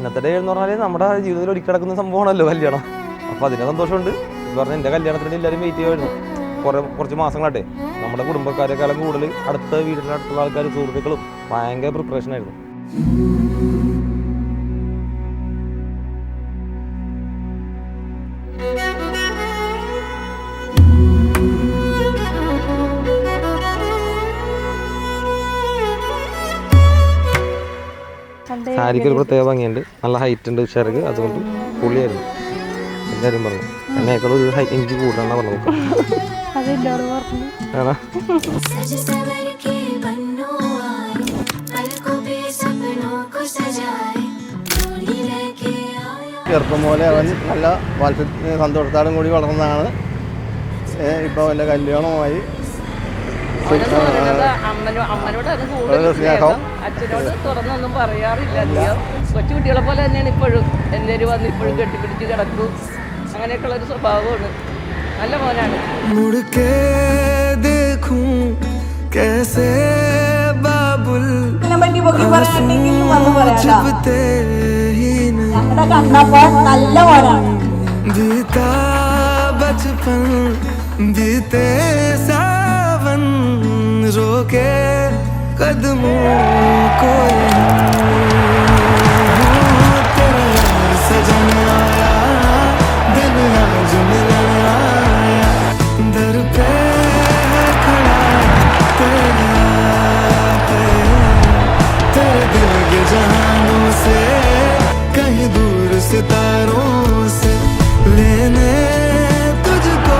ഇന്നത്തെ ഡേ എന്ന് പറഞ്ഞാൽ നമ്മുടെ ജീവിതത്തിൽ ഒരിക്കടക്കുന്ന സംഭവമാണല്ലോ കല്യാണം. അപ്പോൾ അതിൻ്റെ സന്തോഷമുണ്ട്. ഇത് പറഞ്ഞാൽ എൻ്റെ കല്യാണത്തിന് എല്ലാവരും വെയിറ്റ് ചെയ്യുമായിരുന്നു കുറച്ച് മാസങ്ങളാട്ടെ. നമ്മുടെ കുടുംബക്കാരെക്കാളും കൂടുതൽ അടുത്ത വീട്ടിലടുത്തുള്ള ആൾക്കാർ സുഹൃത്തുക്കളും ഭയങ്കര പ്രിപ്പറേഷൻ ആയിരുന്നു. സാരിക്ക് ഒരു പ്രത്യേക ഭംഗിയുണ്ട്, നല്ല ഹൈറ്റ് ഉണ്ട് ഷെർക്ക്, അതുകൊണ്ട് പുള്ളിയായിരുന്നു. എല്ലാവരും പറഞ്ഞു എന്നേക്കാൾ ഒരു ഇഞ്ച് കൂടുതലാണ് പറഞ്ഞു നോക്കാം. ചെറുപ്പം പോലെ അവൻ നല്ല സന്തോഷത്തോടും കൂടി വളർന്നതാണ്. ഇപ്പോൾ എൻ്റെ കല്യാണമായി. അമ്മനോട് അത് കൂടുതൽ അച്ഛനോട് തുറന്നൊന്നും പറയാറില്ല. കൊച്ചുകുട്ടികളെ പോലെ തന്നെയാണ് ഇപ്പോഴും. എല്ലാവരും വന്ന് ഇപ്പോഴും കെട്ടിപ്പിടിച്ച് കിടക്കും. അങ്ങനെയൊക്കെയുള്ളൊരു സ്വഭാവമാണ്. നല്ല മോനാണ്. നല്ല മോനാണ്. रोके कदमों को तेरा यार सजन आया, दिन आज मिलन आया, दर पे खड़ा तेरे दिल के जहानों से, कहीं दूर सितारों से लेने तुझको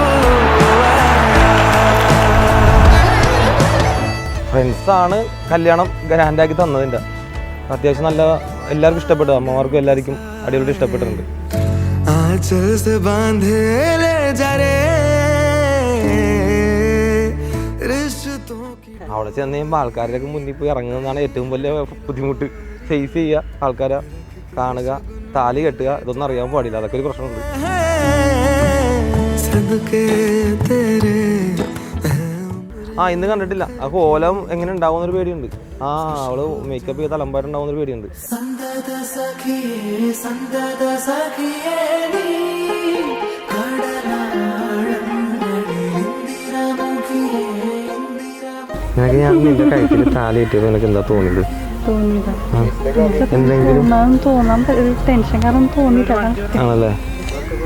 ഫ്രണ്ട്സാണ് കല്യാണം ഗ്രാൻഡാക്കി തന്നതിൻ്റെ. അത്യാവശ്യം നല്ല എല്ലാവർക്കും ഇഷ്ടപ്പെട്ടു. അമ്മമാർക്കും എല്ലാവർക്കും അടിപൊളി ഇഷ്ടപ്പെട്ടിട്ടുണ്ട്. അവിടെ ചെന്ന് കഴിയുമ്പോൾ ആൾക്കാരുടെ മുന്നിൽ പോയി ഇറങ്ങുന്നതാണ് ഏറ്റവും വലിയ ബുദ്ധിമുട്ട്. ഫേസ് ചെയ്യുക, ആൾക്കാരെ കാണുക, താലി കെട്ടുക, ഇതൊന്നും അറിയാൻ പാടില്ല. അതൊക്കെ ഒരു പ്രശ്നമുണ്ട്. ഇന്ന് കണ്ടിട്ടില്ല. ആ കോലം എങ്ങനെ ഉണ്ടാവുന്നൊരു പേടിയുണ്ട്. അവള് മേക്കപ്പ് ചെയ്ത് തലമ്പാരുണ്ടാവുന്നൊരു പേടിയുണ്ട്. നിനക്ക് ഞാൻ നിന്റെ കഴുത്തിൽ താലി കിട്ടിയത് നിനക്ക് എന്താ തോന്നിയത്? ആണല്ലേ?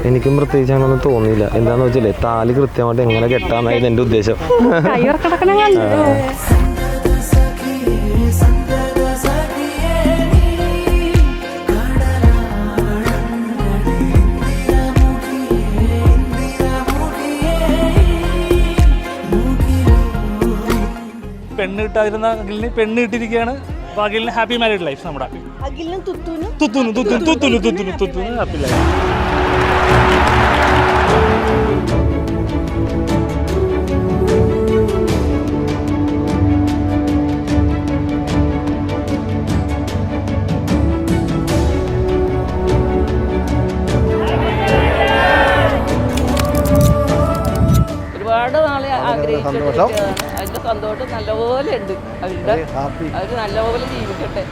എനിക്കും പ്രത്യേകിച്ച് അങ്ങനൊന്നും തോന്നിയില്ല. എന്താന്ന് വെച്ചാലേ താലി കൃത്യമായിട്ട് എങ്ങനെ കെട്ടാന്നായിരുന്നു എൻ്റെ ഉദ്ദേശം. പെണ്ണ് കിട്ടാതിരുന്ന അഖിലിന് പെണ്ണ് കിട്ടിയിരിക്കുകയാണ്. അപ്പോൾ അഖിലിന് ഹാപ്പി മാരീഡ് ലൈഫ്. നമ്മുടെ തുത്തുന്നു ഹാപ്പി ലൈഫ്. ഒരുപാട് നാളെ ആഗ്രഹിച്ചിട്ട് അതിന്റെ സന്തോഷം നല്ലപോലെ ഉണ്ട്. അവര് നല്ലപോലെ ജീവിക്കട്ടെ.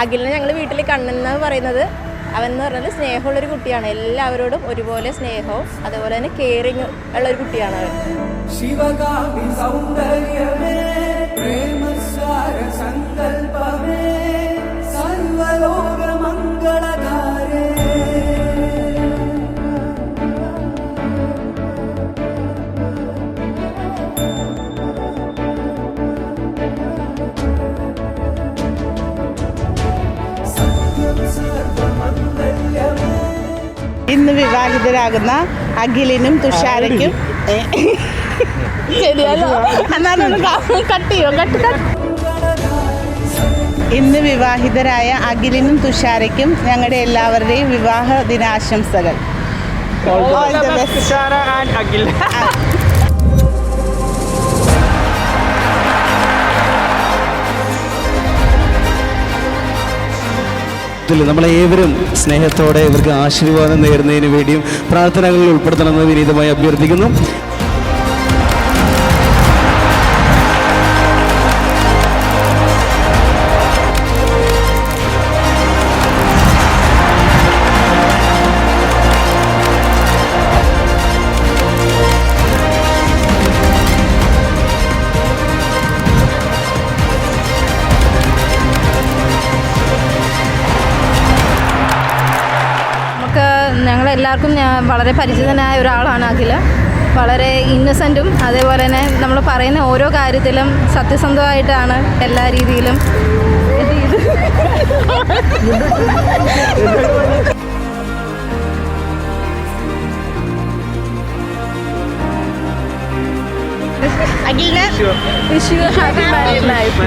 അഖിലിനെ ഞങ്ങൾ വീട്ടിൽ കണ്ണെന്ന് പറയുന്നത്, അവൻ എന്ന് പറഞ്ഞാൽ സ്നേഹമുള്ളൊരു കുട്ടിയാണ്. എല്ലാവരോടും ഒരുപോലെ സ്നേഹവും അതുപോലെ തന്നെ കെയറിങ് ഉള്ളൊരു കുട്ടിയാണ് അവൻ. ഇന്ന് വിവാഹിതരാകുന്ന അഖിലിനും തുഷാരയ്ക്കും ഇന്ന് വിവാഹിതരായ അഖിലിനും തുഷാരയ്ക്കും ഞങ്ങളുടെ എല്ലാവരുടെയും വിവാഹ ദിനാശംസകൾ. നമ്മളേവരും സ്നേഹത്തോടെ ഇവർക്ക് ആശീർവാദം നേരുന്നതിന് വേണ്ടിയും പ്രാർത്ഥനകളിൽ ഉൾപ്പെടുത്തണമെന്ന് വിനീതമായി അഭ്യർത്ഥിക്കുന്നു. നമ്മളെല്ലാവർക്കും വളരെ പരിചിതനായ ഒരാളാണ് അഖിൽ. വളരെ ഇന്നസെൻറ്റും അതേപോലെ തന്നെ നമ്മൾ പറയുന്ന ഓരോ കാര്യത്തിലും സത്യസന്ധമായിട്ടാണ് എല്ലാ രീതിയിലും അഖിലിന് wish you happy married life.